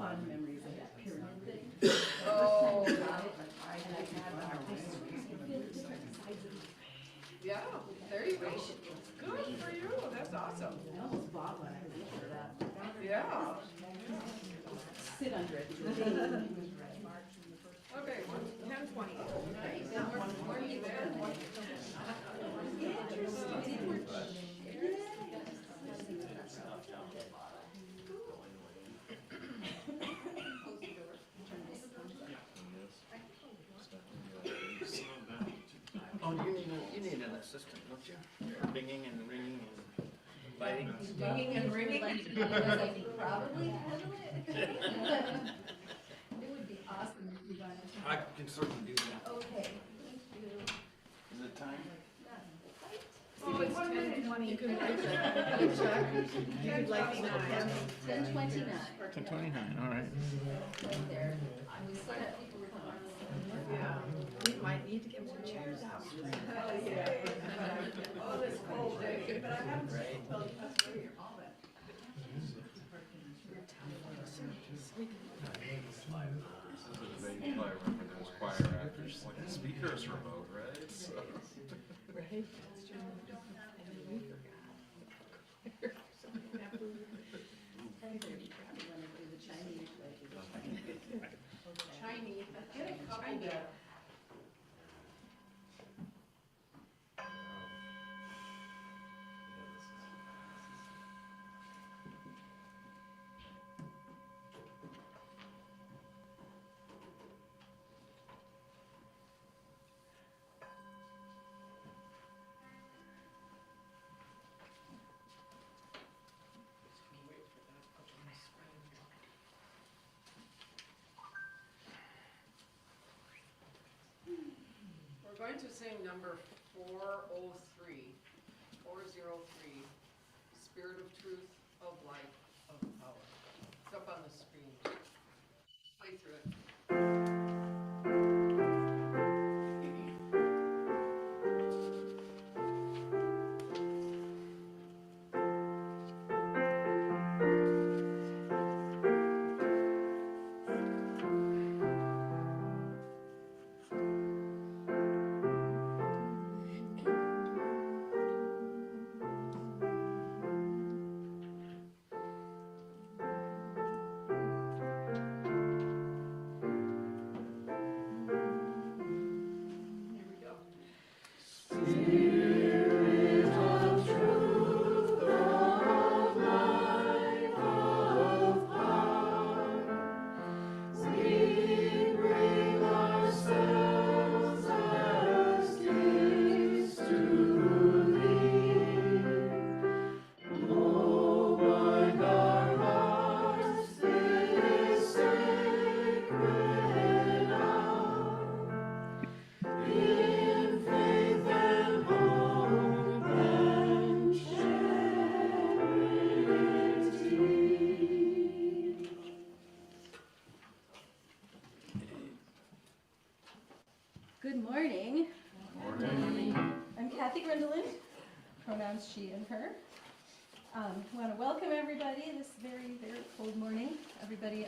fond memories of that pyramid thing. Oh, And I had yeah, there you go. Good for you, that's awesome. I almost bought one, I reached for that. Yeah. Sit under it. Okay, 10:20. Oh, you need an assistant, don't you? Binging and ringing and biting. Dinging and ringing. Probably handle it. It would be awesome if you guys. I can certainly do that. Okay. Is it time? Oh, it's 10:20. You could write that. Good check. You could like 10:29, 10:29, all right. right there. And we still have people recording. Yeah. We might need to get some chairs out. Oh, yeah. Oh, this cold day, but I haven't seen until that's where you're on it. I remember those choir actors, like the speaker's remote, right? So. Right? That's true. And then we forgot. So we have to- Chinese, get a couple there. We're going to sing number 403, 403, Spirit of Truth, of Life, of Power. It's up on the screen. Play through it. Here we go. Good morning. I'm Kathy Grindeland, pronouns she and her. I want to welcome everybody this very, very cold morning, everybody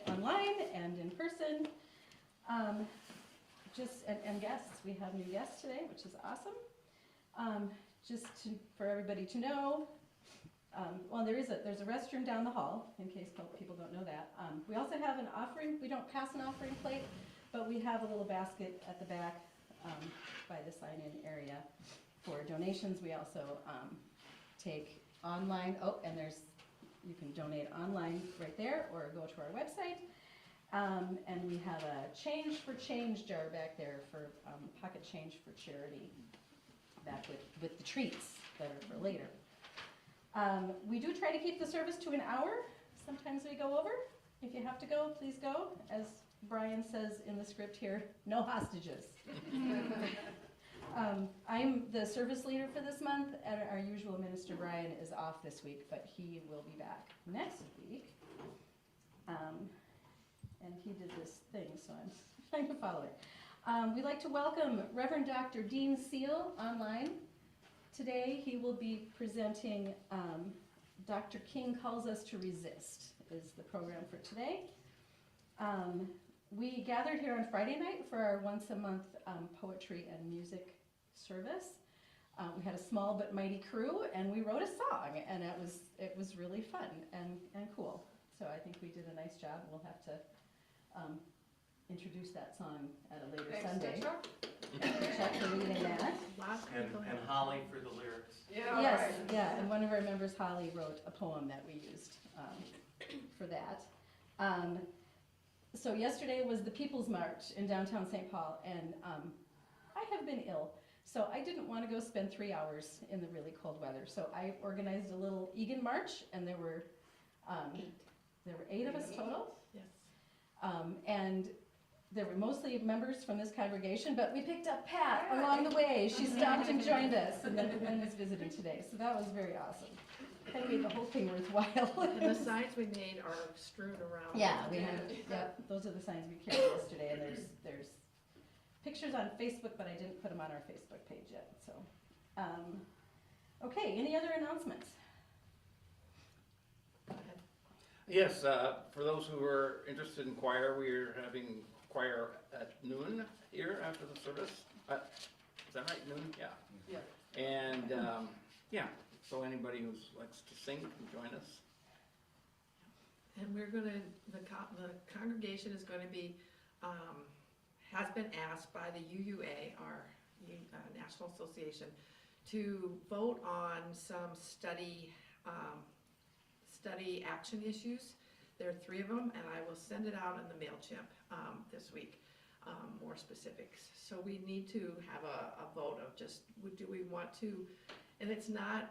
online and in person. And guests, we have new guests today, which is awesome. For everybody to know, there's a restroom down the hall, in case people don't know that. We also have an offering, we don't pass an offering plate, but we have a little basket at the back by the sign-in area for donations. We also take online, you can donate online right there or go to our website. And we have a change for change jar back there for pocket change for charity, back with the treats that are for later. We do try to keep the service to an hour. Sometimes we go over. If you have to go, please go. As Brian says in the script here, no hostages. I'm the service leader for this month, and our usual minister, Brian, is off this week, but he will be back next week. And he did this thing, so I'm trying to follow it. We'd like to welcome Reverend Dr. Dean Seal online. Today he will be presenting Dr. King Calls Us to Resist is the program for today. We gathered here on Friday night for our once a month poetry and music service. We had a small but mighty crew, and we wrote a song, and it was really fun and cool. So I think we did a nice job. We'll have to introduce that song at a later Thanks, Sunday. Tetra. Check for reading that. Last And, week, and Holly for the lyrics. Yeah, Yes, right. yeah, and one of our members, Holly, wrote a poem that we used for that. So yesterday was the People's March in downtown St. Paul, and I have been ill, so I didn't want to go spend 3 hours in the really cold weather. So I organized a little Egan March, and there were 8 of us total. yes. And there were mostly members from this congregation, but we picked up Pat along the way. She stopped and joined us, and then was visiting today, so that was very awesome. That made the whole thing worthwhile. And the signs we made are strewn around. Yeah, we had, yep, those are the signs we carried yesterday, and there's pictures on Facebook, but I didn't put them on our Facebook page yet, so. Okay, any other announcements? Go ahead. Yes, for those who are interested in choir, we're having choir at noon here after the service. Is that right, noon? Yeah. Yeah. And, yeah, so anybody who likes to sing can join us. And we're gonna, the congregation is gonna be, has been asked by the UUA, our National Association, to vote on some study action issues. There are 3 of them, and I will send it out in the MailChimp this week, more specifics. So we need to have a vote of just, do we want to, and it's not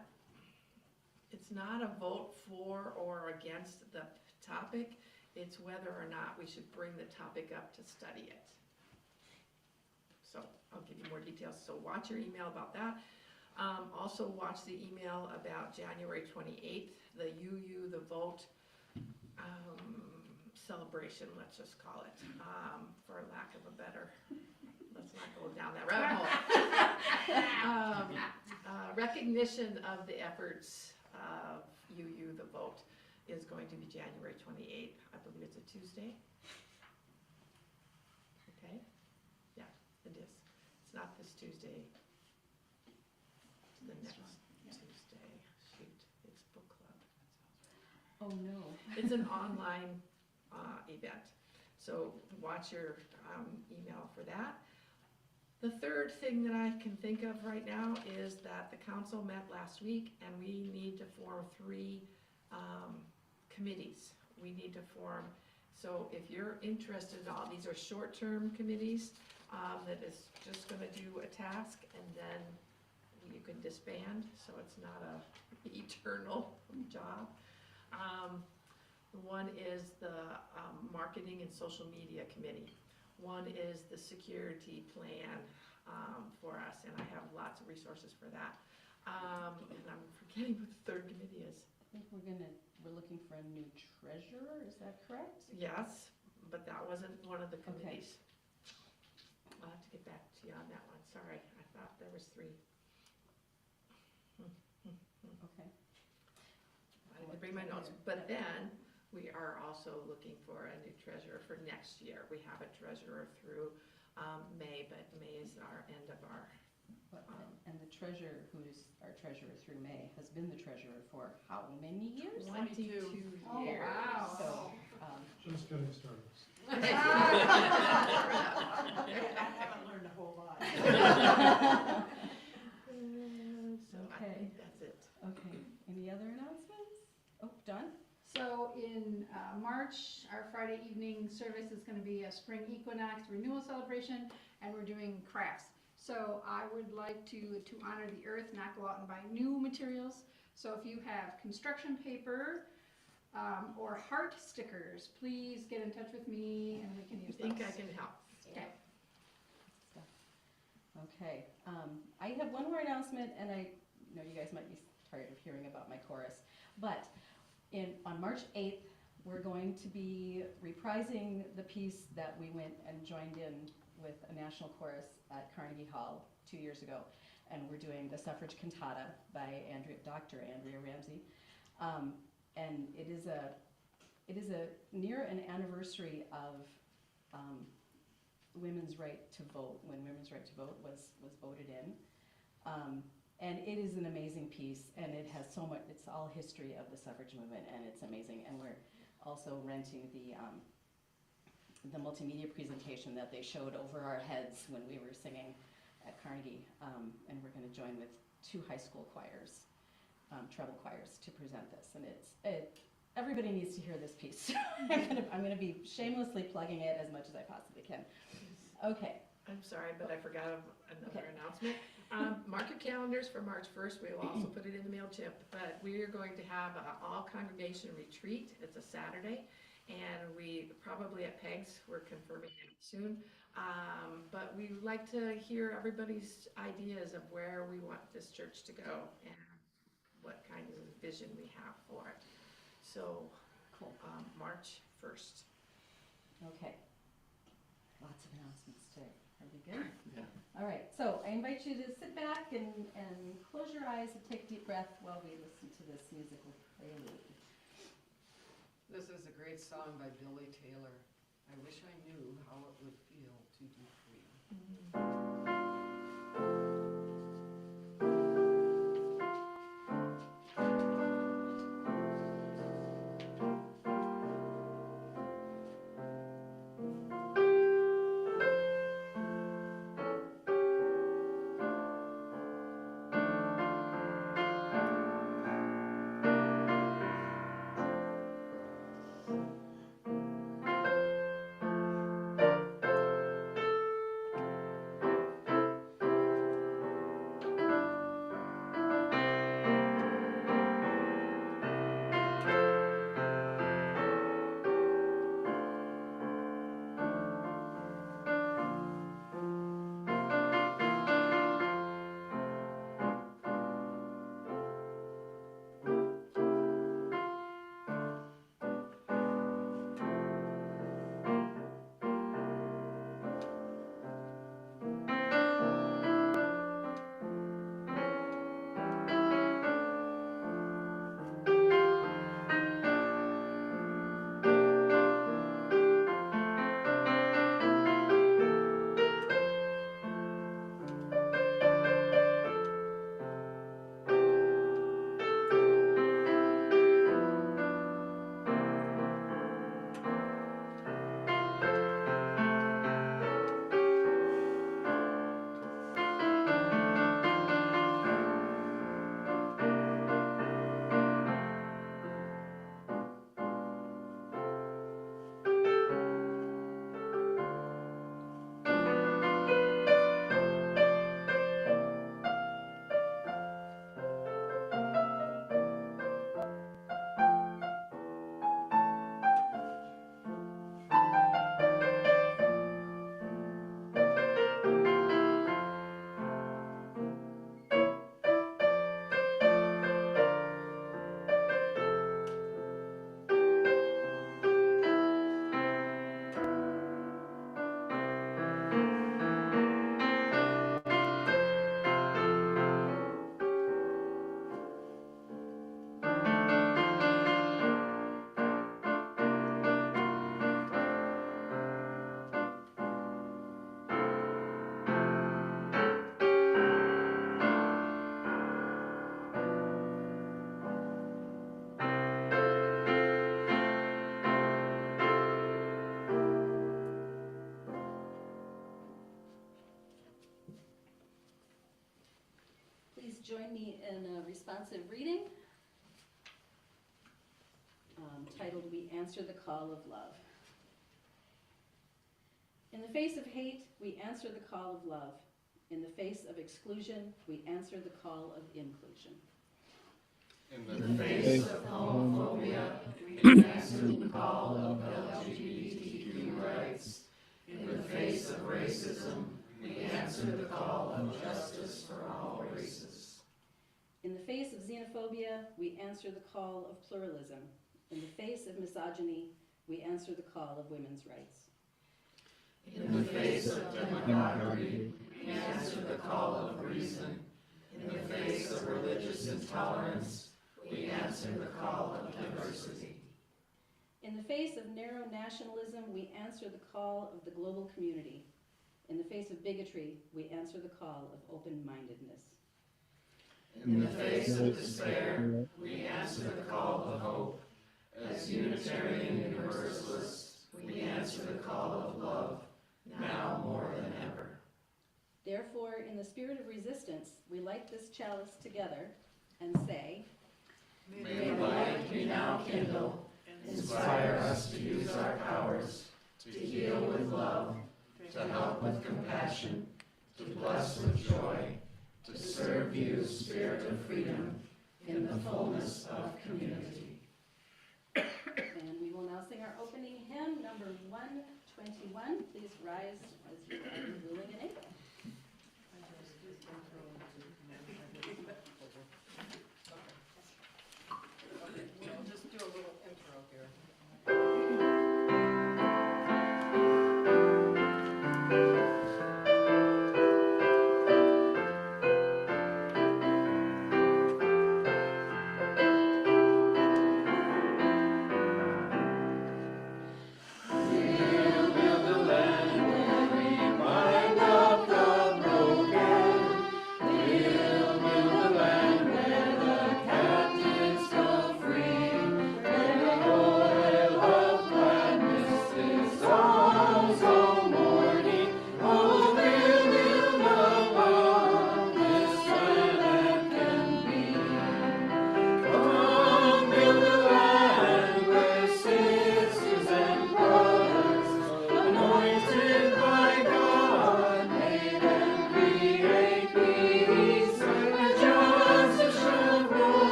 a vote for or against the topic, it's whether or not we should bring the topic up to study it. So I'll give you more details, so watch your email about that. Also watch the email about January 28th, the UU, the vote celebration, let's just call it, for lack of a better, let's not go down that rabbit hole. Recognition of the efforts of UU, the vote, is going to be January 28th. I believe it's a Tuesday. Okay? Yeah, it is. It's not this Tuesday. It's the next Tuesday. Shoot, it's book club. Oh, no. It's an online event, so watch your email for that. The third thing that I can think of right now is that the council met last week, and we need to form 3 committees. We need to form, so if you're interested in all, these are short-term committees that is just gonna do a task, and then you can disband, so it's not a eternal job. One is the marketing and social media committee. One is the security plan for us, and I have lots of resources for that. And I'm forgetting what the third committee is. I think we're looking for a new treasurer, is that correct? Yes, but that wasn't one of the Okay. committees. I'll have to get back to you on that one, sorry, I thought there was 3. Okay. I didn't bring my notes, but then we are also looking for a new treasurer for next year. We have a treasurer through May, but May is our end of our, And the treasurer, who's our treasurer through May, has been the treasurer for how many years? 22 Oh, years. wow. So, Just getting started. I haven't learned a whole lot. So I Okay. think that's it. okay, any other announcements? Oh, Dawn? So in March, our Friday evening service is going to be a spring equinox renewal celebration, and we're doing crafts. So I would like to honor the earth, not go out and buy new materials. So if you have construction paper or heart stickers, please get in touch with me and we can I use think those. I can help. Okay. Okay, I have one more announcement, and I know you guys might be tired of hearing about my chorus, but on March 8th, we're going to be reprising the piece that we went and joined in with a national chorus at Carnegie Hall 2 years ago, and we're doing the Suffrage Cantata by Dr. Andrea Ramsey, and it is a it is near an anniversary of women's right to vote, when women's right to vote was voted in. And it is an amazing piece, and it has so much, it's all history of the suffrage movement, and it's amazing. And we're also renting the multimedia presentation that they showed over our heads when we were singing at Carnegie. And we're going to join with 2 high school choirs, treble choirs, to present this. And everybody needs to hear this piece. I'm gonna be shamelessly plugging it as much as I possibly can. Okay. I'm sorry, but I forgot another Okay. announcement. Mark your calendars for March 1st. We will also put it in the MailChimp, but we are going to have an all-congregation retreat. It's a Saturday, and we probably at Peg's, we're confirming it soon. But we would like to hear everybody's ideas of where we want this church to go and what kind of vision we have for it. So, Cool. March 1st. Okay. Lots of announcements today. Are we good? Yeah. All right. So I invite you to sit back and close your eyes and take a deep breath while we listen to this musical prelude. This is a great song by Billy Taylor. I wish I knew how it would feel to be free. Please join me in a responsive reading titled, "We Answer the Call of Love." In the face of hate, we answer the call of love. In the face of exclusion, we answer the call of inclusion. In the face of homophobia, We answer the call of LGBTQ rights. In the face of racism, we answer the call of justice for all races. In the face of xenophobia, we answer the call of pluralism. In the face of misogyny, we answer the call of women's rights. In the face of democracy, we answer the call of reason. In the face of religious intolerance, we answer the call of diversity. In the the face of narrow nationalism, we answer the call of the global community. In the face of bigotry, we answer the call of open-mindedness. In the face of despair, we answer the call of hope. As Unitarian Universalists, we answer the call of love, now more than ever. Therefore, in the spirit of resistance, we light this chalice together and say, May the light we now kindle inspire us to use our powers, to heal with love, to help with compassion, to bless with joy, to serve you, Spirit of freedom, in the fullness of community. and we will now sing our opening hymn, number 121. Please rise as you are willing and able. We'll just do a little intro here.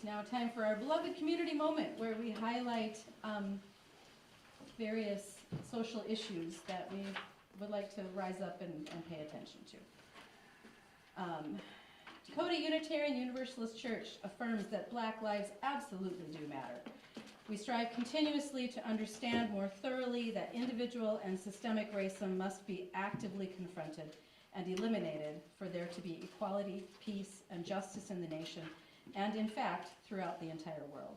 Now time for our beloved community moment where we highlight various social issues that we would like to rise up and pay attention to. Dakota Unitarian Universalist Church affirms that Black lives absolutely do matter. We strive continuously to understand more thoroughly that individual and systemic racism must be actively confronted and eliminated for there to be equality, peace, and justice in the nation, and in fact, throughout the entire world.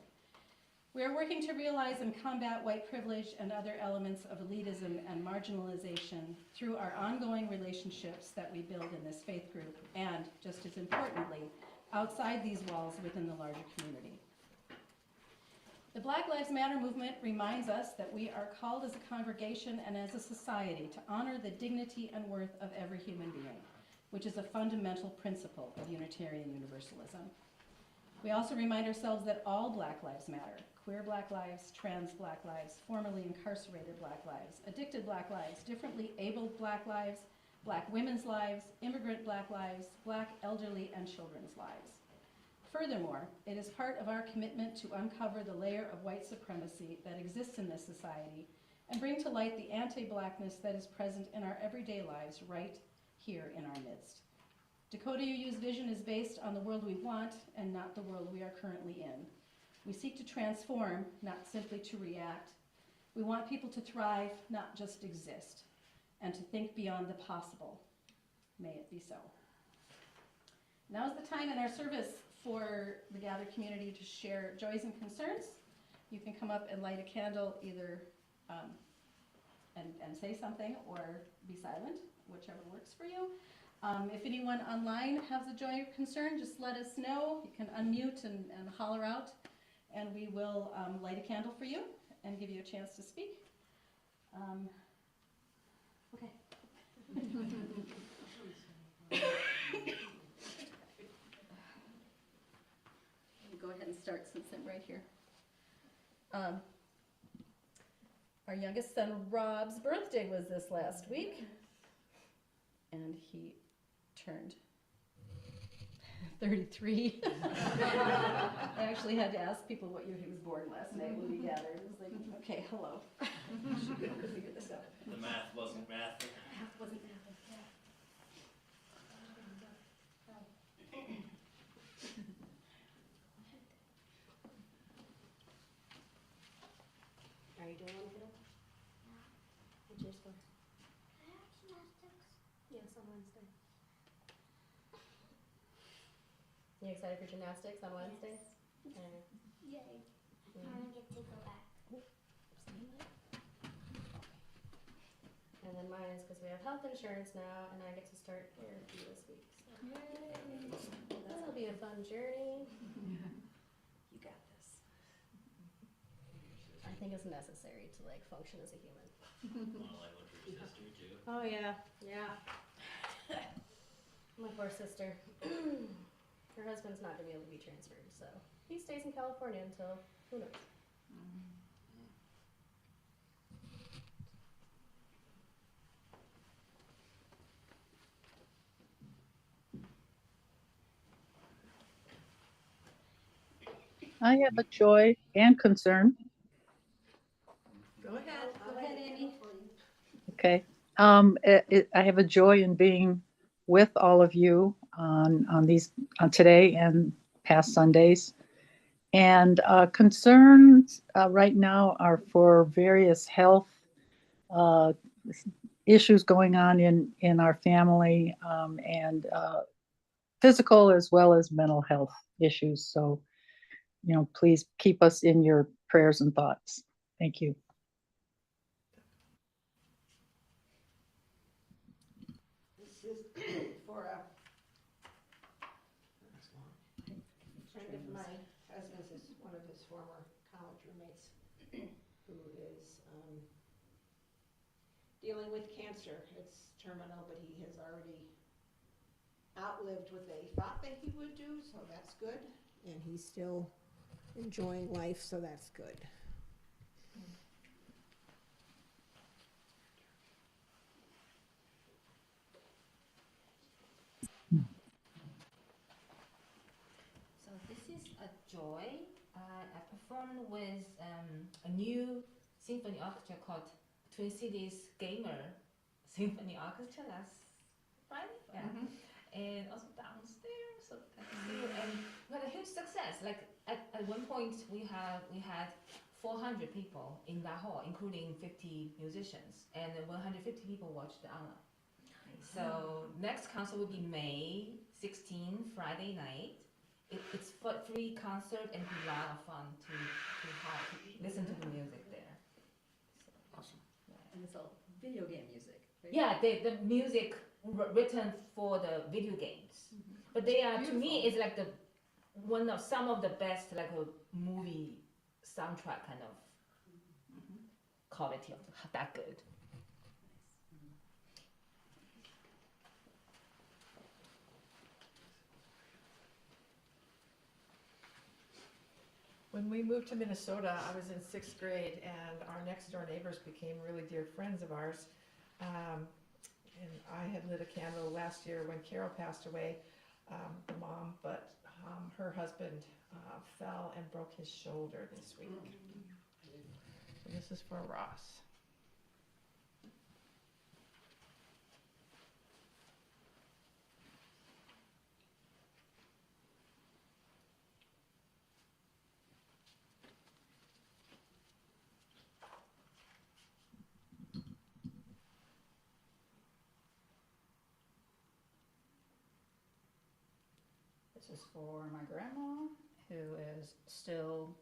We are working to realize and combat white privilege and other elements of elitism and marginalization through our ongoing relationships that we build in this faith group, and, just as importantly, outside these walls within the larger community. The Black Lives Matter movement reminds us that we are called as a congregation and as a society to honor the dignity and worth of every human being, which is a fundamental principle of Unitarian Universalism. We also remind ourselves that all Black lives matter: queer Black lives, trans Black lives, formerly incarcerated Black lives, addicted Black lives, differently abled Black lives, Black women's lives, immigrant Black lives, Black elderly and children's lives. Furthermore, it is part of our commitment to uncover the layer of white supremacy that exists in this society and bring to light the anti-Blackness that is present in our everyday lives right here in our midst. Dakota UU's vision is based on the world we want and not the world we are currently in. We seek to transform, not simply to react. We want people to thrive, not just exist, and to think beyond the possible. May it be so. Now is the time in our service for the gathered community to share joys and concerns. You can come up and light a candle, either and say something, or be silent, whichever works for you. If anyone online has a joy or concern, just let us know. You can unmute and holler out, and we will light a candle for you and give you a chance to speak. Okay. Go ahead and start since I'm right here. Our youngest son Rob's birthday was this last week, and he turned 33. I actually had to ask people what year he was born last night when we gathered. It was like, okay, hello. Should be able to figure this out. The math wasn't math. Math wasn't math. Yeah. Are you doing one, kiddo? What's your score? Gymnastics. Yes, on Wednesday. You excited for gymnastics on Wednesday? Yes. Yay. I get to go back. And then mine is because we have health insurance now, and I get to start therapy this week. So. Yay! That'll be a fun journey. You got this. I think it's necessary to like function as a human. Well, I look for your sister too. Oh yeah, yeah. My poor sister. Her husband's not gonna be able to be transferred, so he stays in California until who knows. I have a joy and concern. Go ahead. Go ahead, Amy. Okay. I have a joy in being with all of you on today and past Sundays. And concerns right now are for various health issues going on in our family, and physical as well as mental health issues. So, please keep us in your prayers and thoughts. Thank you. This is for a friend of my husband's, is one of his former college roommates, who is dealing with cancer. It's terminal, but he has already outlived what they thought that he would do, so that's good. And he's still enjoying life, so that's good. So this is a joy. I performed with a new symphony orchestra called Twin Cities Gamer Symphony Orchestra last Friday. Yeah. And also downstairs So good to see you. And we had a huge success. Like at one point we had 400 people in that hall, including 50 musicians, and 150 people watched the online. So next concert will be May 16, Friday night. It's for free concert and be a lot of fun to listen to the music there. Awesome. And it's all video game music, right? Yeah, the music written for the video games, but they are to me it's like some of the best like a movie soundtrack kind of quality of that good. When we moved to Minnesota, I was in 6th grade, and our next door neighbors became really dear friends of ours. And I had lit a candle last year when Carol passed away, the mom, but her husband fell and broke his shoulder this week. So this is for Ross. This is for my grandma, who is still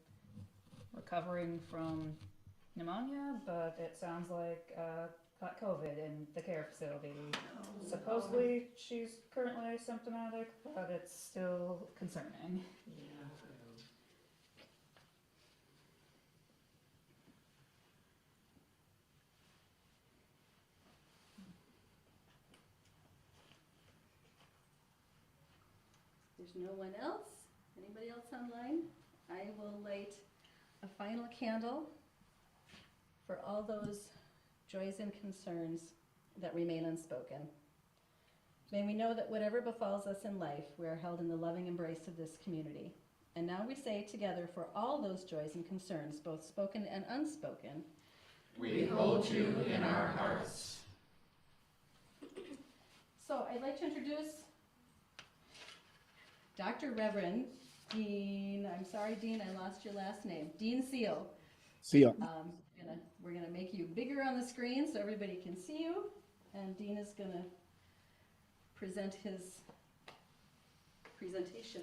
recovering from pneumonia, but it sounds like got COVID in the care facility. Supposedly she's currently asymptomatic, but it's still concerning. There's no one else? Anybody else online? I will light a final candle for all those joys and concerns that remain unspoken. May we know that whatever befalls us in life, we are held in the loving embrace of this community. And now we say together for all those joys and concerns, both spoken and unspoken, we hold you in our hearts. So I'd like to introduce Dr. Reverend Dean, I'm sorry, Dean, I lost your last name, Dean Seal. Seal. We're gonna make you bigger on the screen so everybody can see you, and Dean is gonna present his presentation.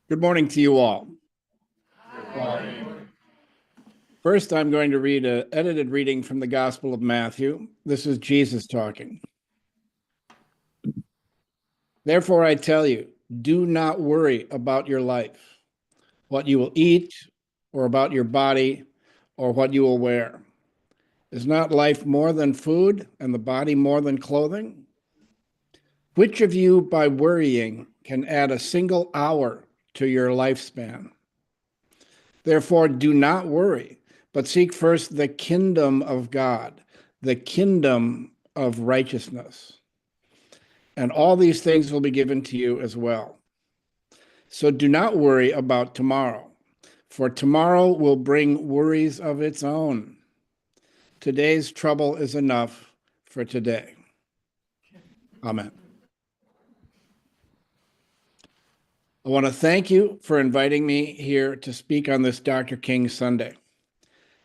Good morning to you all. Good morning. First, I'm going to read an edited reading from the Gospel of Matthew. This is Jesus talking. Therefore, I tell you, do not worry about your life, what you will eat, or about your body, or what you will wear. Is not life more than food, and the body more than clothing? Which of you, by worrying, can add a single hour to your lifespan? Therefore, do not worry, but seek first the kingdom of God, the kingdom of righteousness. And all these things will be given to you as well. So do not worry about tomorrow, for tomorrow will bring worries of its own. Today's trouble is enough for today. Amen. I want to thank you for inviting me here to speak on this Dr. King Sunday.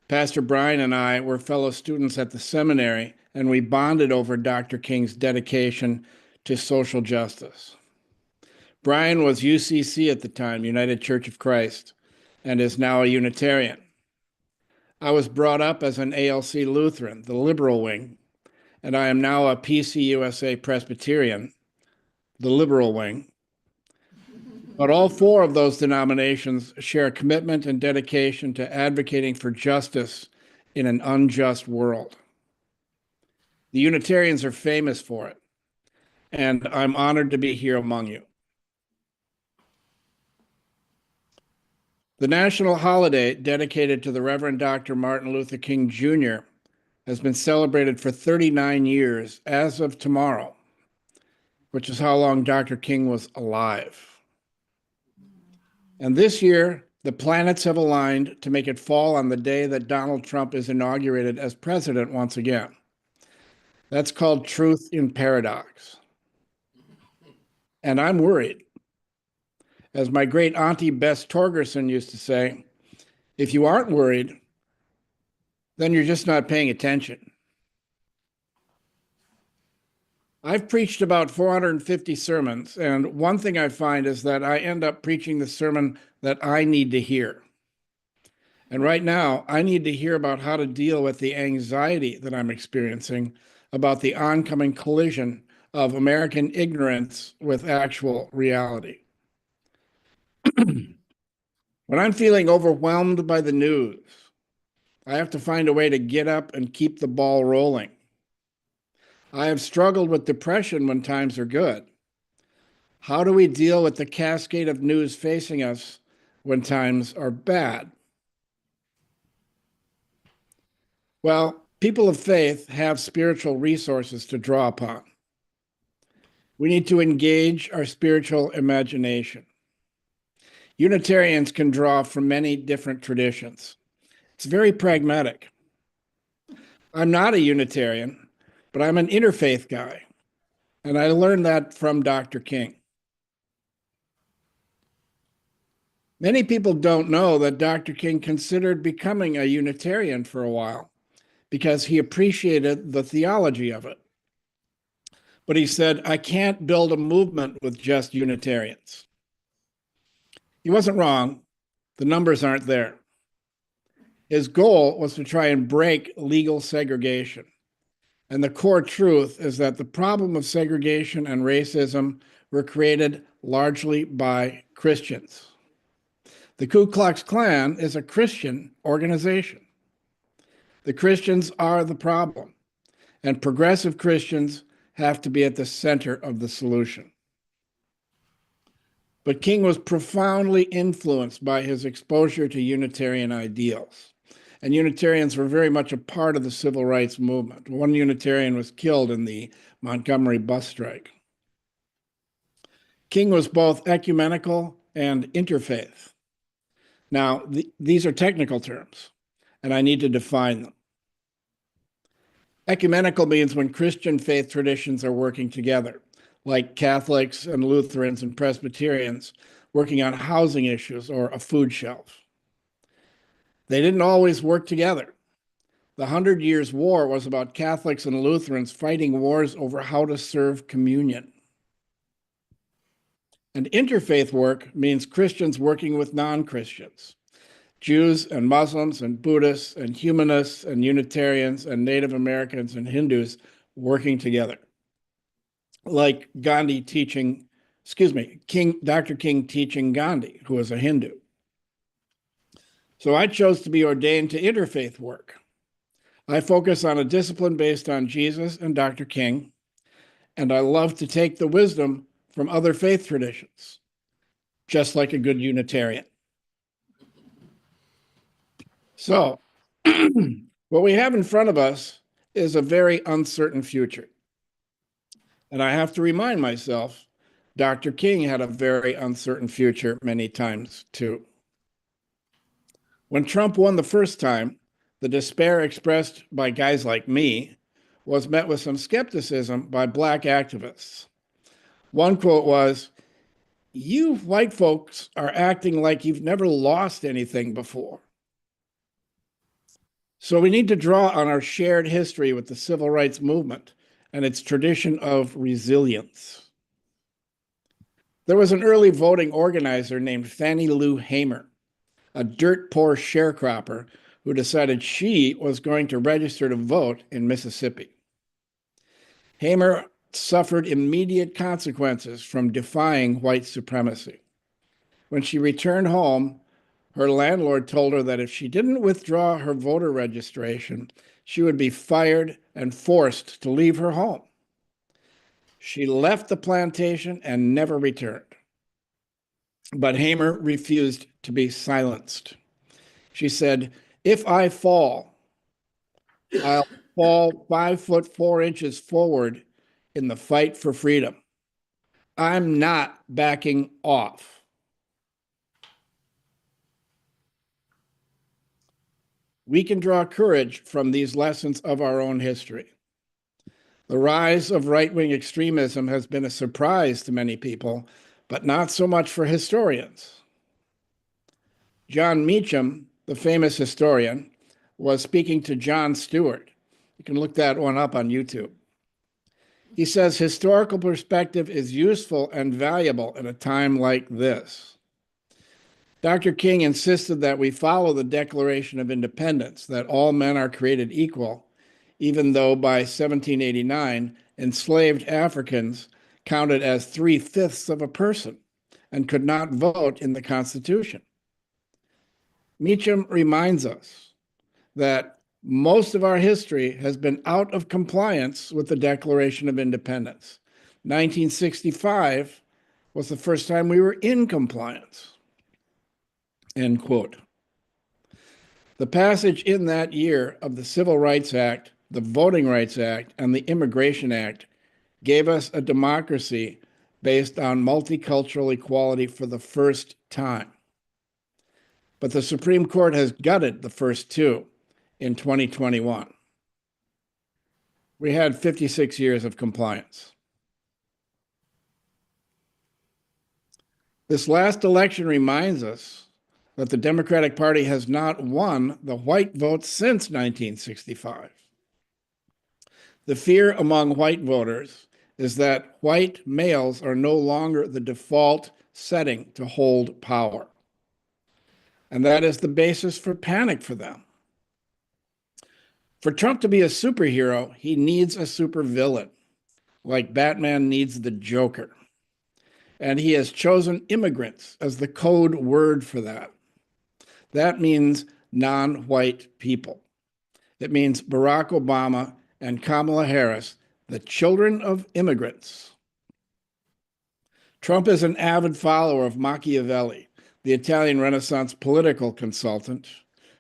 Pastor Brian and I were fellow students at the seminary, and we bonded over Dr. King's dedication to social justice. Brian was UCC at the time, United Church of Christ, and is now a Unitarian. I was brought up as an ALC Lutheran, the liberal wing, and I am now a PCUSA Presbyterian, the liberal wing. But all four of those denominations share a commitment and dedication to advocating for justice in an unjust world. The Unitarians are famous for it, and I'm honored to be here among you. The national holiday dedicated to the Reverend Dr. Martin Luther King Jr. has been celebrated for 39 years as of tomorrow, which is how long Dr. King was alive. And this year, the planets have aligned to make it fall on the day that Donald Trump is inaugurated as president once again. That's called truth in paradox. And I'm worried. As my great auntie Bess Torgerson used to say, if you aren't worried, then you're just not paying attention. I've preached about 450 sermons, and one thing I find is that I end up preaching the sermon that I need to hear. And right now, I need to hear about how to deal with the anxiety that I'm experiencing about the oncoming collision of American ignorance with actual reality. When I'm feeling overwhelmed by the news, I have to find a way to get up and keep the ball rolling. I have struggled with depression when times are good. How do we deal with the cascade of news facing us when times are bad? Well, people of faith have spiritual resources to draw upon. We need to engage our spiritual imagination. Unitarians can draw from many different traditions. It's very pragmatic. I'm not a Unitarian, but I'm an interfaith guy, and I learned that from Dr. King. Many people don't know that Dr. King considered becoming a Unitarian for a while because he appreciated the theology of it. But he said, I can't build a movement with just Unitarians. He wasn't wrong. The numbers aren't there. His goal was to try and break legal segregation. And the core truth is that the problem of segregation and racism were created largely by Christians. The Ku Klux Klan is a Christian organization. The Christians are the problem, and progressive Christians have to be at the center of the solution. But King was profoundly influenced by his exposure to Unitarian ideals. And Unitarians were very much a part of the civil rights movement. One Unitarian was killed in the Montgomery bus strike. King was both ecumenical and interfaith. Now, these are technical terms, and I need to define them. Ecumenical means when Christian faith traditions are working together, like Catholics and Lutherans and Presbyterians working on housing issues or a food shelf. They didn't always work together. The 100 Years' War was about Catholics and Lutherans fighting wars over how to serve communion. And interfaith work means Christians working with non-Christians, Jews and Muslims and Buddhists and humanists and Unitarians and Native Americans and Hindus working together. Like Dr. King teaching Gandhi, who was a Hindu. So I chose to be ordained to interfaith work. I focus on a discipline based on Jesus and Dr. King, and I love to take the wisdom from other faith traditions, just like a good Unitarian. So, what we have in front of us is a very uncertain future. And I have to remind myself, Dr. King had a very uncertain future many times too. When Trump won the first time, the despair expressed by guys like me was met with some skepticism by Black activists. One quote was, "You white folks are acting like you've never lost anything before." So we need to draw on our shared history with the civil rights movement and its tradition of resilience. There was an early voting organizer named Fannie Lou Hamer, a dirt poor sharecropper who decided she was going to register to vote in Mississippi. Hamer suffered immediate consequences from defying white supremacy. When she returned home, her landlord told her that if she didn't withdraw her voter registration, she would be fired and forced to leave her home. She left the plantation and never returned. But Hamer refused to be silenced. She said, "If I fall, I'll fall 5'4" forward in the fight for freedom. I'm not backing off." We can draw courage from these lessons of our own history. The rise of right-wing extremism has been a surprise to many people, but not so much for historians. John Meacham, the famous historian, was speaking to Jon Stewart. You can look that one up on YouTube. He says historical perspective is useful and valuable in a time like this. Dr. King insisted that we follow the Declaration of Independence, that all men are created equal, even though by 1789, enslaved Africans counted as 3/5 of a person and could not vote in the Constitution. Meacham reminds us that most of our history has been out of compliance with the Declaration of Independence. 1965 was the first time we were in compliance. End quote. The passage in that year of the Civil Rights Act, the Voting Rights Act, and the Immigration Act gave us a democracy based on multicultural equality for the first time. But the Supreme Court has gutted the first two in 2021. We had 56 years of compliance. This last election reminds us that the Democratic Party has not won the white vote since 1965. The fear among white voters is that white males are no longer the default setting to hold power. And that is the basis for panic for them. For Trump to be a superhero, he needs a supervillain, like Batman needs the Joker. And he has chosen immigrants as the code word for that. That means non-white people. It means Barack Obama and Kamala Harris, the children of immigrants. Trump is an avid follower of Machiavelli, the Italian Renaissance political consultant,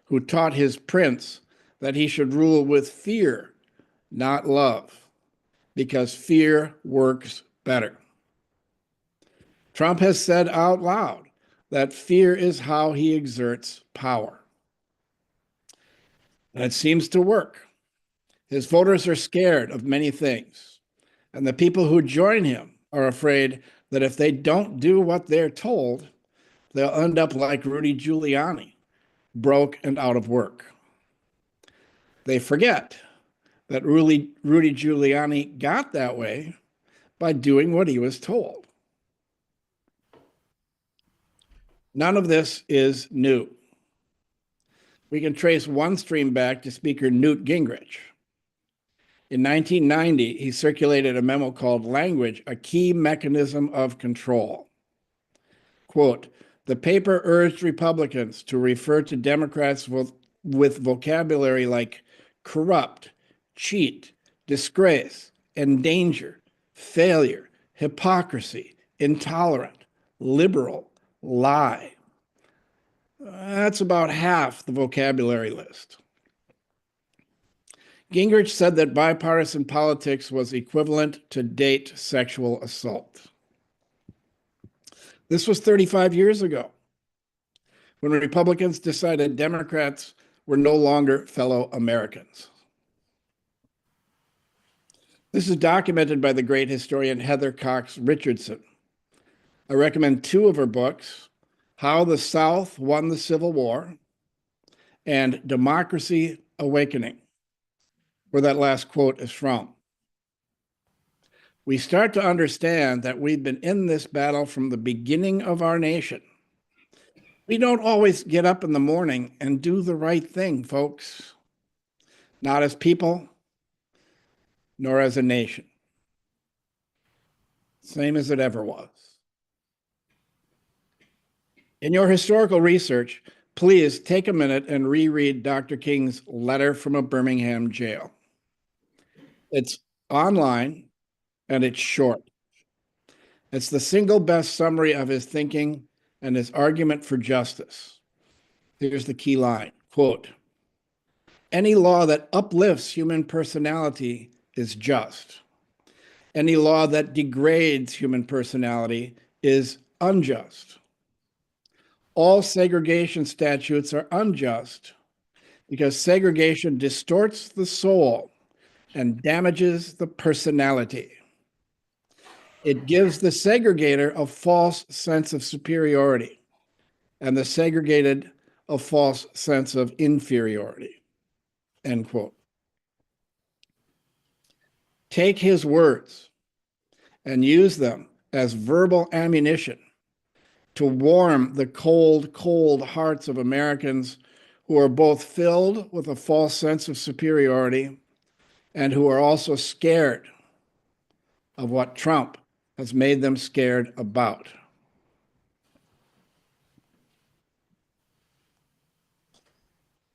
who taught his prince that he should rule with fear, not love, because fear works better. Trump has said out loud that fear is how he exerts power. And it seems to work. His voters are scared of many things, and the people who join him are afraid that if they don't do what they're told, they'll end up like Rudy Giuliani, broke and out of work. They forget that Rudy Giuliani got that way by doing what he was told. None of this is new. We can trace one stream back to Speaker Newt Gingrich. In 1990, he circulated a memo called Language, a Key Mechanism of Control. Quote, the paper urged Republicans to refer to Democrats with vocabulary like corrupt, cheat, disgrace, endanger, failure, hypocrisy, intolerant, liberal, lie. That's about half the vocabulary list. Gingrich said that bipartisan politics was equivalent to date sexual assault. This was 35 years ago, when Republicans decided Democrats were no longer fellow Americans. This is documented by the great historian Heather Cox Richardson. I recommend two of her books, How the South Won the Civil War and Democracy Awakening, where that last quote is from. We start to understand that we've been in this battle from the beginning of our nation. We don't always get up in the morning and do the right thing, folks. Not as people, nor as a nation. Same as it ever was. In your historical research, please take a minute and reread Dr. King's letter from a Birmingham jail. It's online and it's short. It's the single best summary of his thinking and his argument for justice. Here's the key line, quote, any law that uplifts human personality is just. Any law that degrades human personality is unjust. All segregation statutes are unjust because segregation distorts the soul and damages the personality. It gives the segregator a false sense of superiority and the segregated a false sense of inferiority, end quote. Take his words and use them as verbal ammunition to warm the cold, cold hearts of Americans who are both filled with a false sense of superiority and who are also scared of what Trump has made them scared about.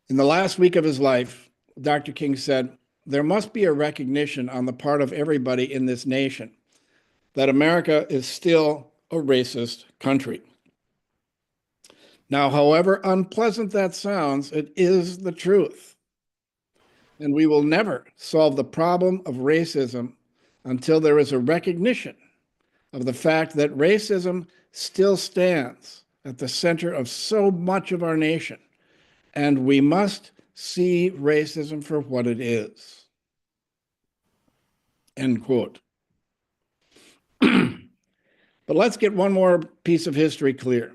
In the last week of his life, Dr. King said, there must be a recognition on the part of everybody in this nation that America is still a racist country. Now, however unpleasant that sounds, it is the truth. And we will never solve the problem of racism until there is a recognition of the fact that racism still stands at the center of so much of our nation, and we must see racism for what it is. End quote. But let's get one more piece of history clear.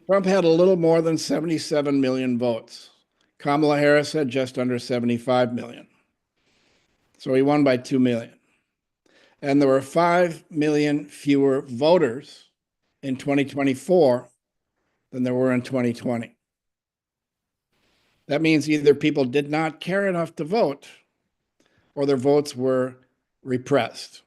Trump had a little more than 77 million votes. Kamala Harris had just under 75 million. So he won by 2 million. And there were 5 million fewer voters in 2024 than there were in 2020. That means either people did not care enough to vote or their votes were repressed.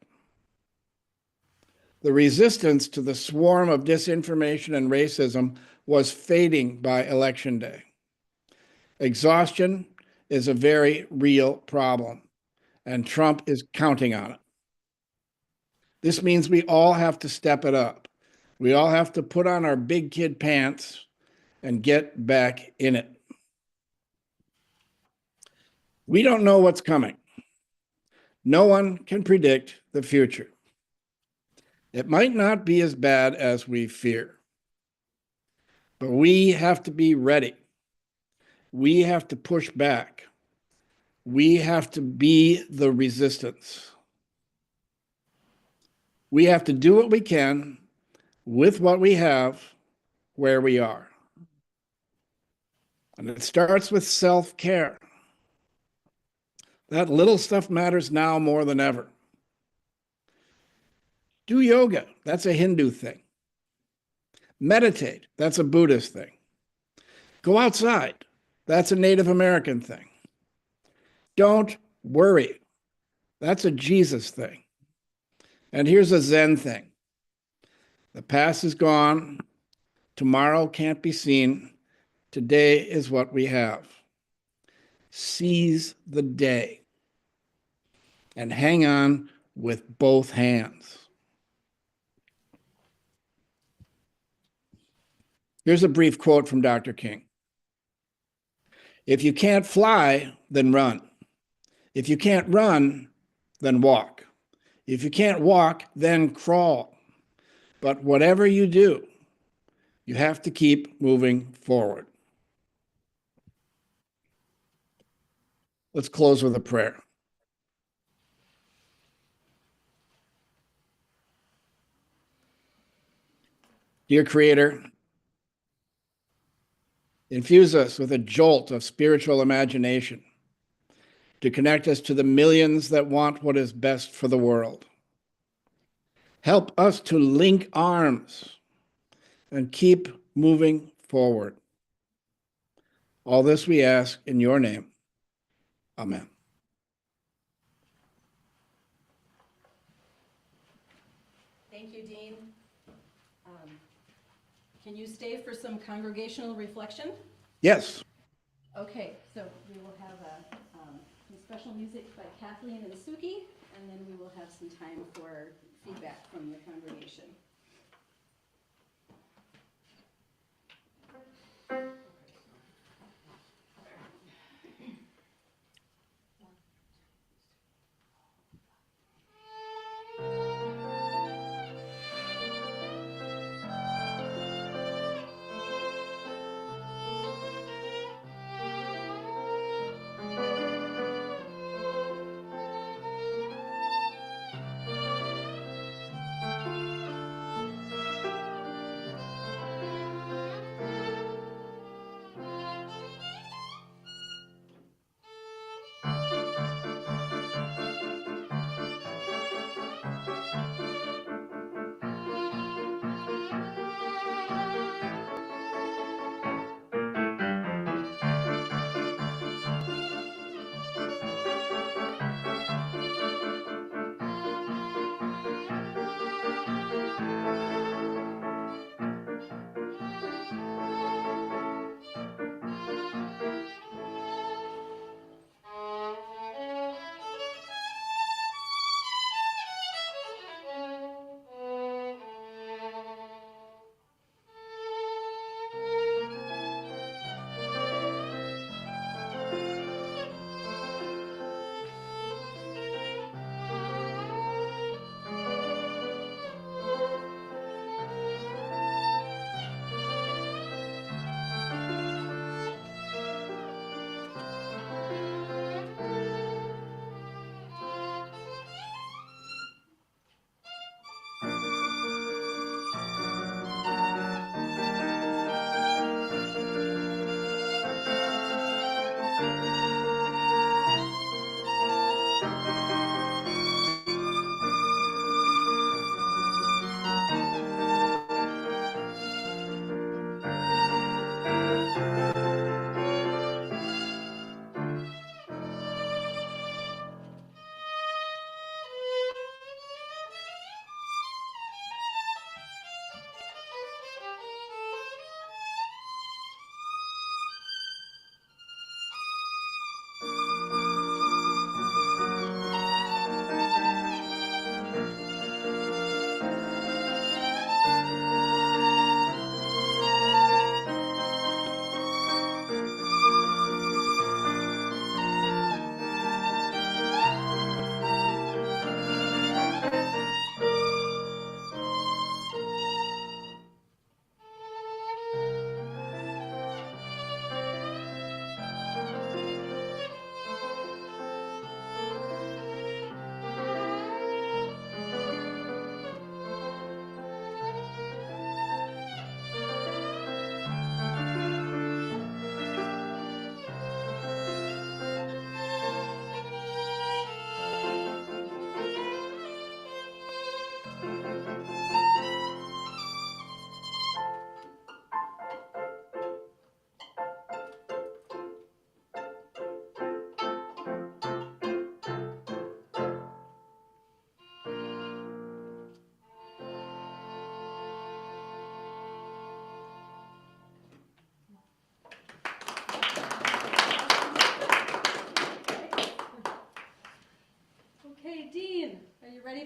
The resistance to the swarm of disinformation and racism was fading by election day. Exhaustion is a very real problem, and Trump is counting on it. This means we all have to step it up. We all have to put on our big kid pants and get back in it. We don't know what's coming. No one can predict the future. It might not be as bad as we fear, but we have to be ready. We have to push back. We have to be the resistance. We have to do what we can with what we have where we are. And it starts with self-care. That little stuff matters now more than ever. Do yoga, that's a Hindu thing. Meditate, that's a Buddhist thing. Go outside, that's a Native American thing. Don't worry, that's a Jesus thing. And here's a Zen thing. The past is gone, tomorrow can't be seen, today is what we have. Seize the day and hang on with both hands. Here's a brief quote from Dr. King. If you can't fly, then run. If you can't run, then walk. If you can't walk, then crawl. But whatever you do, you have to keep moving forward. Let's close with a prayer. Dear Creator, infuse us with a jolt of spiritual imagination to connect us to the millions that want what is best for the world. Help us to link arms and keep moving forward. All this we ask in your name. Amen. Thank you, Dean. Can you stay for some congregational reflection? Yes. Okay, so we will have some special music by Kathleen and Suki, and then we will have some time for feedback from the congregation.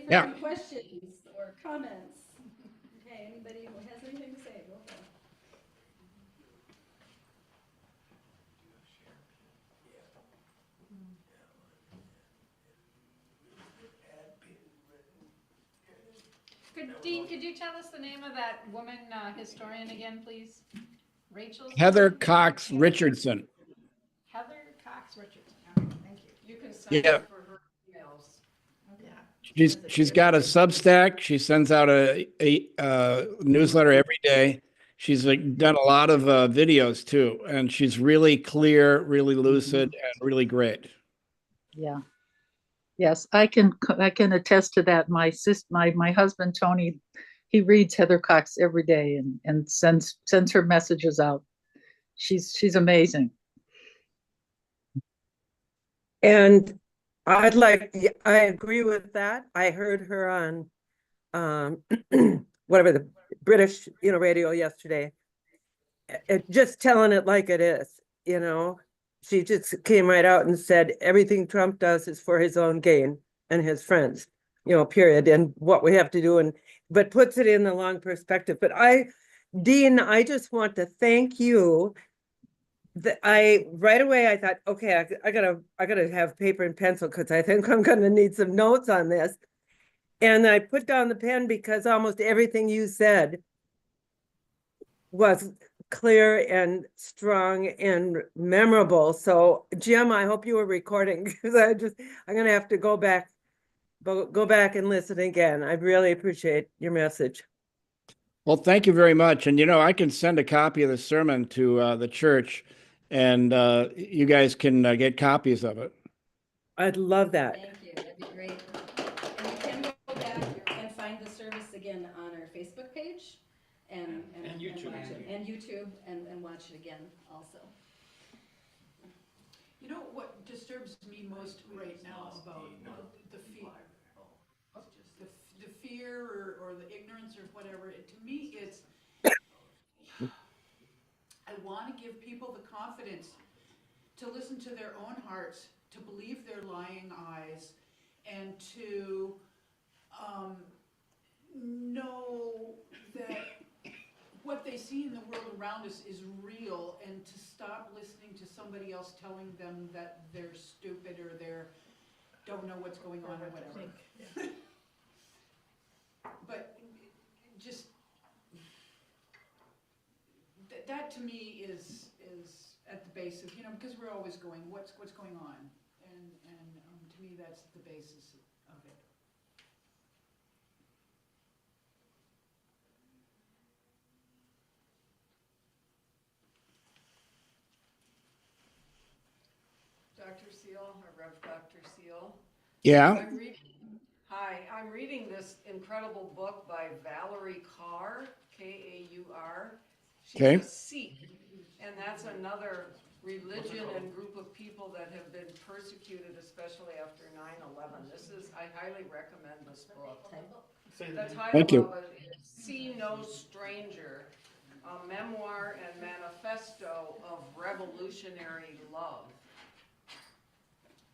for Yeah. any questions or comments. Okay, anybody who has anything to say, go for it. Dean, could you tell us the name of that woman historian again, please? Rachel? Heather Cox Richardson. Heather Cox Richardson. Okay, thank you. You can sign Yeah. up for her emails. Yeah. She's got a Substack. She sends out a newsletter every day. She's done a lot of videos too, and she's really clear, really lucid, and really great. Yeah. Yes, I can attest to that. My husband Tony, he reads Heather Cox every day and sends her messages out. She's amazing. And I agree with that. I heard her on whatever the British, radio yesterday. Just telling it like it is, She just came right out and said everything Trump does is for his own gain and his friends, period. And what we have to do, but puts it in the long perspective. But Dean, I just want to thank you. Right away I thought, okay, I gotta have paper and pencil because I think I'm gonna need some notes on this. And I put down the pen because almost everything you said was clear and strong and memorable. So Jim, I hope you were recording because I'm gonna have to go back and listen again. I really appreciate your message. Well, thank you very much. And I can send a copy of the sermon to the church, and you guys can get copies of it. I'd love that. Thank you, that'd be great. And you can go back and find the service again on our Facebook page and YouTube. watch it, and YouTube and watch it again also. You know what disturbs me most right now about the fear or the ignorance or whatever, to me it's, I want to give people the confidence to listen to their own hearts, to believe their lying eyes, and to know that what they see in the world around us is real, and to stop listening to somebody else telling them that they're stupid or don't know what's going on or whatever. But just that to me is at the base of, because we're always going, what's going on, and to me that's the basis of it. Dr. Seal, or Rev. Dr. Seal. Yeah. I'm reading this incredible book by Valerie Carr, K-A-U-R. She's Okay. a Sikh, and that's another religion and group of people that have been persecuted, especially after 9/11. I highly recommend this book. The Thank title you. of it is See No Stranger, a memoir and manifesto of revolutionary love.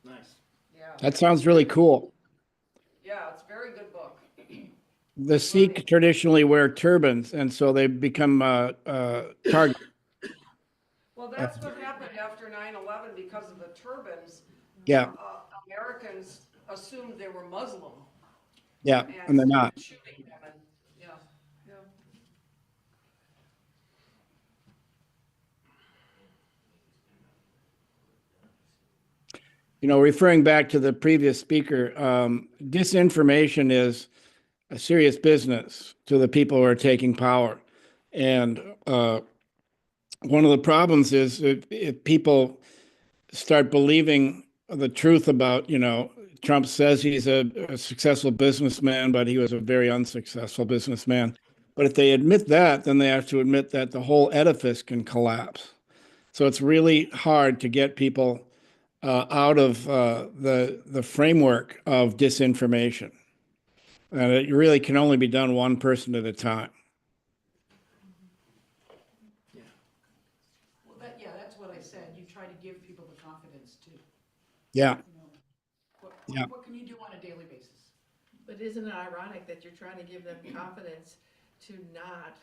Nice. Yeah. That sounds really cool. Yeah, it's a very good book. The Sikh traditionally wear turbans, and so they become target. Well, that's what happened after 9/11 because of the turbans. Yeah. Americans assumed they were Muslim. Yeah, and they're not. Shooting them, and, yeah. Referring back to the previous speaker, disinformation is a serious business to the people who are taking power. And one of the problems is if people start believing the truth about, Trump says he's a successful businessman, but he was a very unsuccessful businessman. But if they admit that, then they have to admit that the whole edifice can collapse. So it's really hard to get people out of the framework of disinformation. And it really can only be done one person at a time. Well, that's what I said. You try to give people the confidence to. Yeah. What can you do on a daily basis? But isn't it ironic that you're trying to give them confidence to not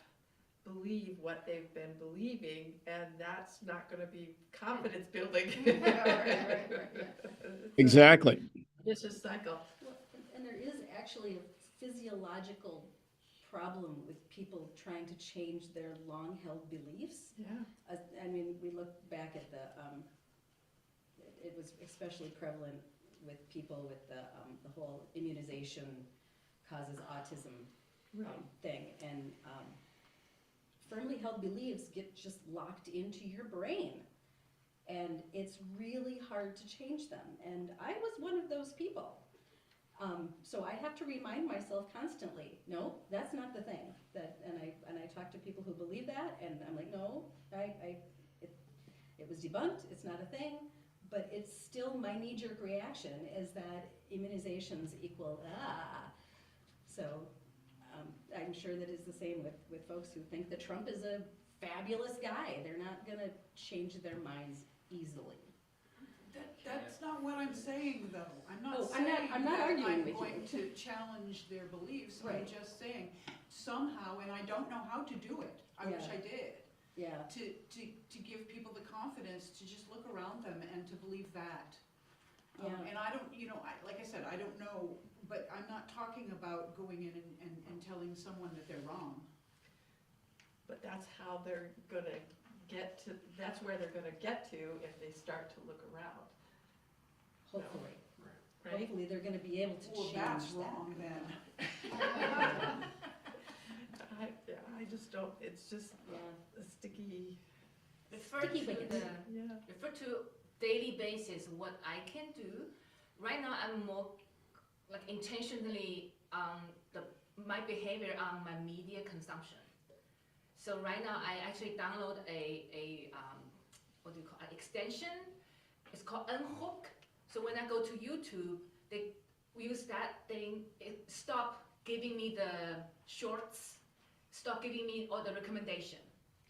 believe what they've been believing, and that's not gonna be confidence building. Exactly. Vicious cycle. Well, and there is actually a physiological problem with people trying to change their long-held beliefs. Yeah. I mean, we look back at it was especially prevalent with people with the whole immunization causes autism thing. And firmly held beliefs get just locked into your brain. And it's really hard to change them. And I was one of those people. So I have to remind myself constantly, no, that's not the thing. And I talk to people who believe that, and I'm like, no, it was debunked, it's not a thing. But it's still my knee-jerk reaction is that immunizations equal So I'm sure that is the same with folks who think that Trump is a fabulous guy. They're not gonna change their minds easily. That's not what I'm saying, though. I'm not Oh, saying I'm not that arguing I'm with going you. to challenge their beliefs. I'm Right. just saying somehow, and I don't know how to do it. I wish Yeah. I did. Yeah. To give people the confidence to just look around them and to believe that. Yeah. And I don't, like I said, I don't know, but I'm not talking about going in and telling someone that they're wrong. But that's how they're gonna get to, that's where they're gonna get to if they start to look around. Hopefully. Right? Hopefully they're gonna be able to Well, change that's that. wrong then. I just don't, it's just Yeah. a sticky. Refer Sticky to wickets. refer to daily basis what I can do. Right now, I'm more like intentionally my behavior on my media consumption. So right now, I actually download a what do you call it, extension? It's called Unhook. So when I go to YouTube, they use that thing. It stop giving me the shorts, stop giving me all the recommendation.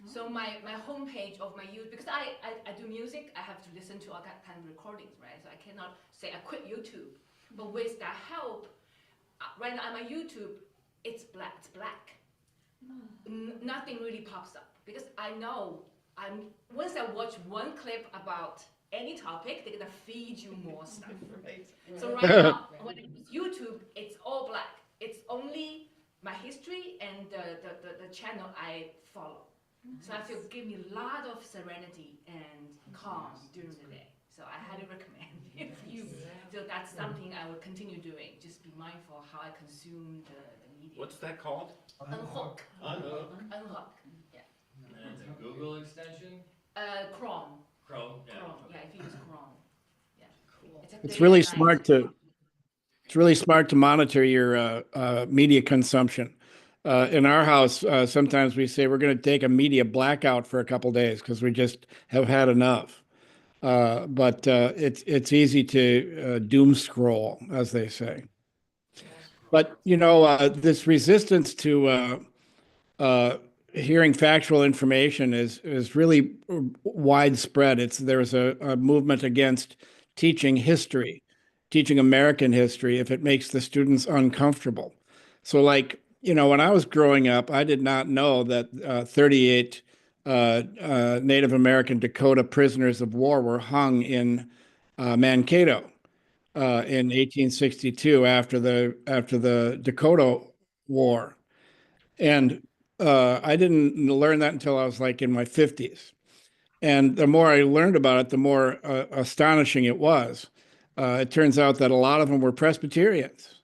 So my homepage of my YouTube, because I do music, I have to listen to all that kind of recordings, right? So I cannot say I quit YouTube. But with that help, right now on my YouTube, it's black. Nothing really pops up because I know once I watch one clip about any topic, they're gonna feed you more stuff. Right. So right now, when it's YouTube, it's all black. It's only my history and the channel I follow. So I feel give me a lot of serenity and calm during the day. So I highly recommend if you. So that's something I will continue doing. Just be mindful how I consume the media. What's that called? Unhook. Unhook. Unhook. Yeah. And it's a Google extension? Chrome. Chrome, yeah. Chrome. Yeah, if you use Chrome. Yeah. Cool. It's really smart to. It's really smart to monitor your media consumption. In our house, sometimes we say we're going to take a media blackout for a couple days because we just have had enough. But it's easy to doom scroll, as they say. But this resistance to hearing factual information is really widespread. There's a movement against teaching history, teaching American history, if it makes the students uncomfortable. So when I was growing up, I did not know that 38 Native American Dakota prisoners of war were hung in Mankato in 1862 after the Dakota War. And I didn't learn that until I was in my 50s. And the more I learned about it, the more astonishing it was. It turns out that a lot of them were Presbyterians,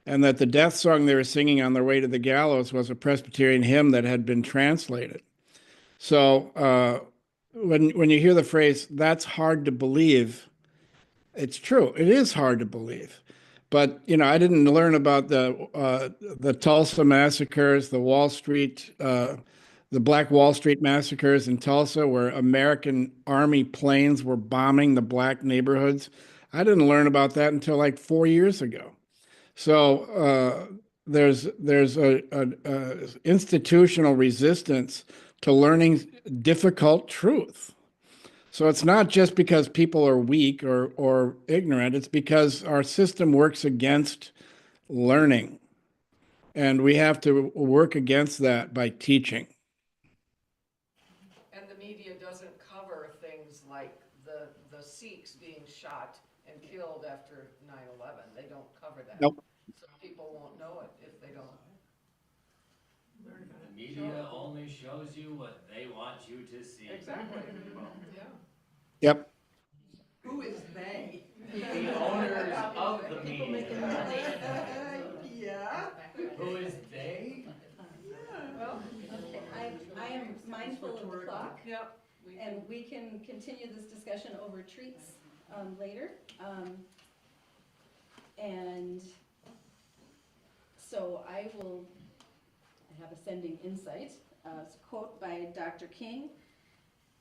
and that the death song they were singing on their way to the gallows was a Presbyterian hymn that had been translated. So when you hear the phrase, that's hard to believe, it's true. It is hard to believe. But, I didn't learn about the Tulsa massacres, the Black Wall Street massacres in Tulsa, where American Army planes were bombing the black neighborhoods. I didn't learn about that until 4 years ago. So there's a institutional resistance to learning difficult truth. So it's not just because people are weak or ignorant. It's because our system works against learning. And we have to work against that by teaching. And the media doesn't cover things like the Sikhs being shot and killed after 9/11. They don't cover that. Nope. So people won't know it if they don't. The media only shows you what they want you to see. Exactly. Yeah. Yep. Who is they? The owners of the People making media. money. Yeah. Who is they? Well, Okay, I am mindful of the clock, yep. and we can continue this discussion over treats later. And so I have a sending insight. It's a quote by Dr. King.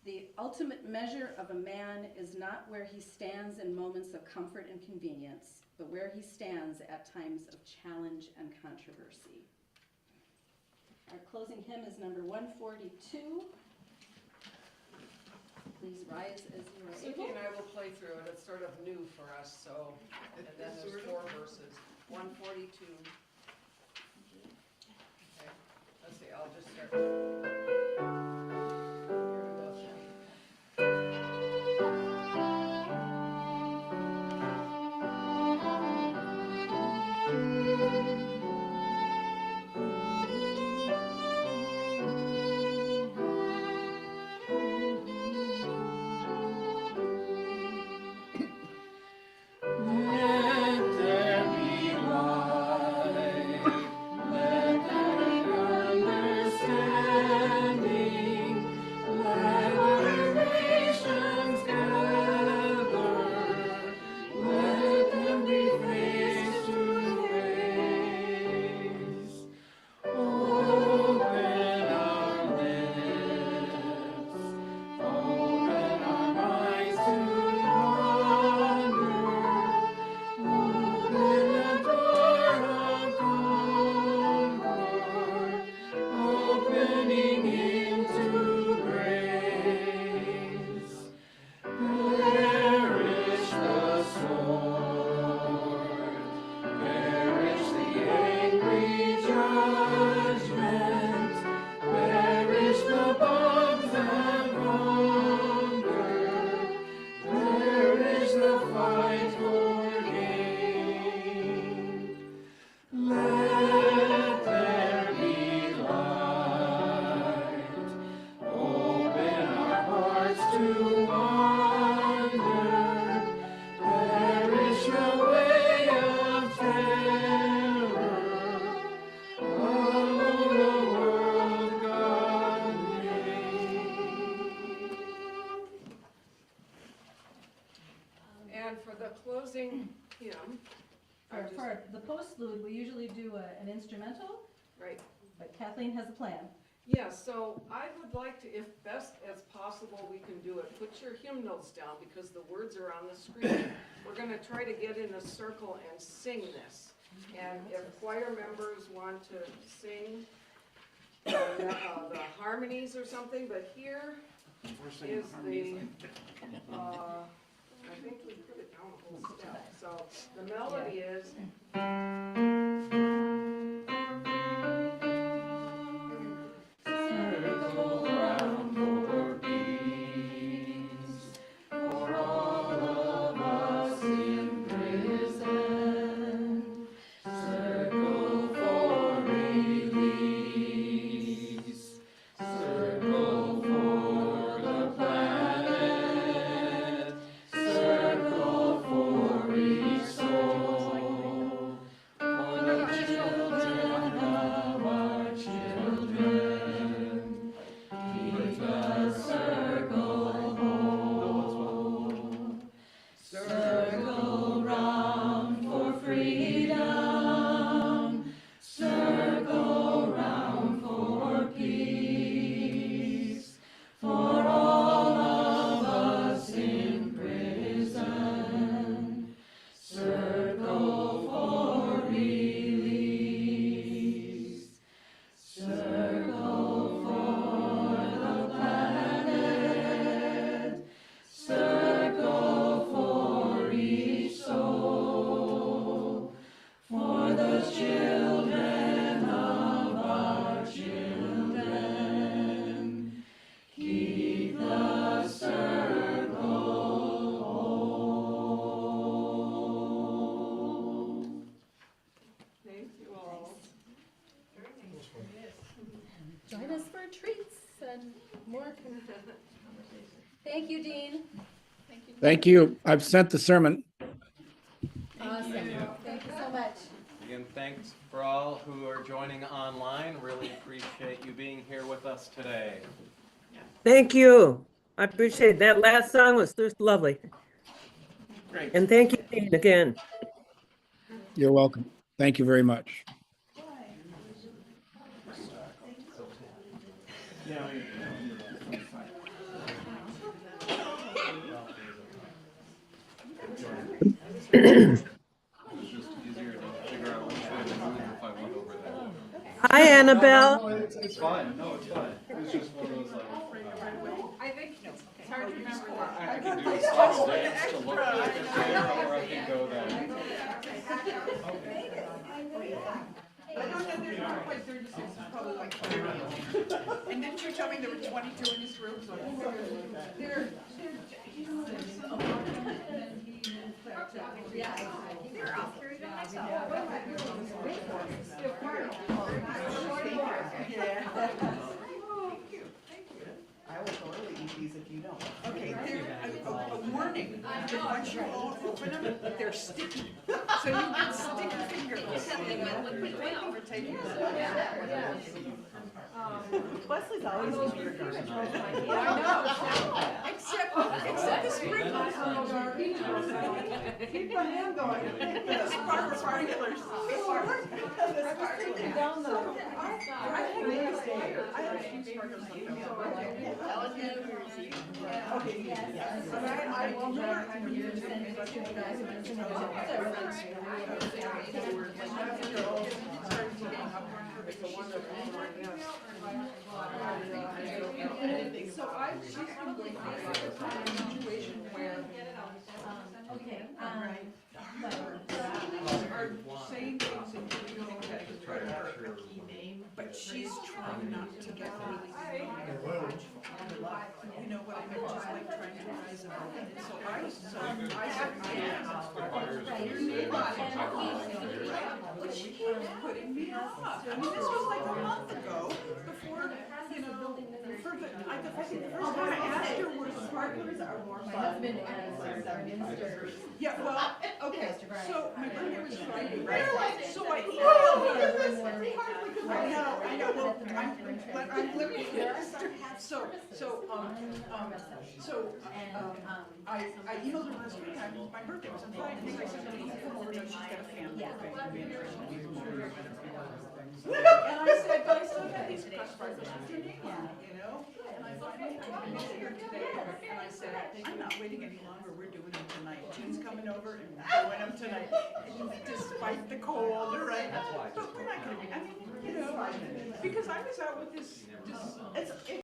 "The ultimate measure of a man is not where he stands in moments of comfort and convenience, but where he stands at times of challenge and controversy." Our closing hymn is number 142. Please rise as you are Suki able. and I will play through it. It's sort of new for us, so, and then there's 4 verses. 142. Okay, let's see, I'll just start. Here we go, Jen. Let there be light, let there be understanding, let the nations gather, let them be face to face. Open our lips, open our minds to ponder. Open the door of concord, opening into grace. Perish the sword, perish the angry judgment, perish the bonds of hunger, perish the fight for gain. Let there be light, open our hearts to wonder, perish the way of terror, follow the world God made. And for the closing hymn, For the postlude, we usually do an instrumental, right. but Kathleen has a plan. Yeah, so I would like to, if best as possible we can do it, put your hymn notes down because the words are on the screen. We're gonna try to get in a circle and sing this. And if choir members want to sing the harmonies or something, but here is the, I think we put it down a whole step. So the melody is. Circle round for peace, for all of us in prison. Circle for release, circle for the planet, circle for each soul. join us for treats and more. Thank you, Dean. Thank you. I've sent the sermon. Awesome. Thank you so much. Again, thanks for all who are joining online. Really appreciate you being here with us today. Thank you. I appreciate it. That last song was just lovely. Great. And thank you Dean, again. You're welcome. Thank you very much. Hi, Annabelle. It's fine, no, it's fine. It's just one of those like. I think it's hard to remember I that. can do this all day, to look back at there, or I can go that. I don't know, there's not quite 36, it's probably like 30. And didn't you tell me there were 22 in this room? So I figured they're, I'll carry them myself. I will totally eat these if you don't. Okay, they're a warning. Once you all open them, they're sticky. So you get sticky fingers. Leslie's always eating your garbage. I know. Except the spring. Keep my hand going. The sparklers. The sparklers. Down the. I have a few sparklers left over. Okay, yes. But I will not. So I've just been going through a situation where, okay, are saying things and doing things that is her key name, but she's trying not to get really, you know what I mean, just like trying to rise above it. So I have your name on it, but she keeps putting me off. I mean, this was like a month ago, before, you know, for the, I think the first time I asked her were sparklers are more fun. My husband as our minister. Yeah, well, okay, so my birthday was Friday, right? So I emailed I know, well, I'm living here. I emailed her last week, my birthday was on Friday, and I said, "Can you come over, she's got a family thing." And I said, but I still got these crust sparklers with your name on it, you know? And I thought, hey, I'm here today, and I said, I'm not waiting any longer, we're doing them tonight. Jean's coming over and we're doing them tonight, despite the cold, right? But we're not gonna be, I mean, you know, because I was out with this, it's